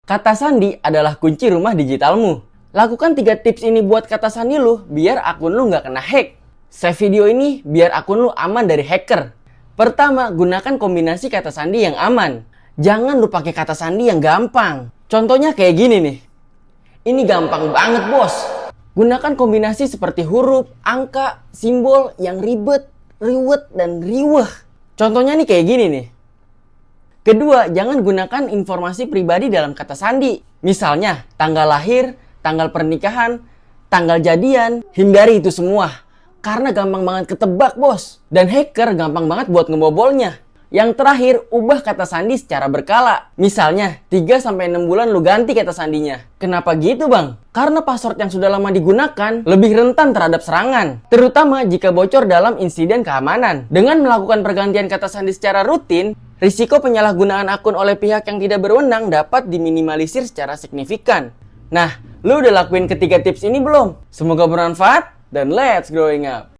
Kata sandi adalah kunci rumah digitalmu. Lakukan 3 tips ini buat kata sandi lu biar akun lu nggak kena hack. Save video ini biar akun lu aman dari hacker. Pertama, gunakan kombinasi kata sandi yang aman. Jangan lu pakai kata sandi yang gampang. Contohnya kayak gini nih. Ini gampang banget, bos. Gunakan kombinasi seperti huruf, angka, simbol yang ribet, riwet, dan riweh. Contohnya nih kayak gini nih. Kedua, jangan gunakan informasi pribadi dalam kata sandi. Misalnya, tanggal lahir, tanggal pernikahan, tanggal jadian. Hindari itu semua. Karena gampang banget ketebak, bos. Dan hacker gampang banget buat ngebobolnya. Yang terakhir, ubah kata sandi secara berkala. Misalnya, 3-6 bulan lu ganti kata sandinya. Kenapa gitu, Bang? Karena password yang sudah lama digunakan lebih rentan terhadap serangan. Terutama jika bocor dalam insiden keamanan. Dengan melakukan pergantian kata sandi secara rutin, risiko penyalahgunaan akun oleh pihak yang tidak berwenang dapat diminimalisir secara signifikan. Nah, lu udah lakuin ketiga tips ini belum? Semoga bermanfaat dan let's growing up!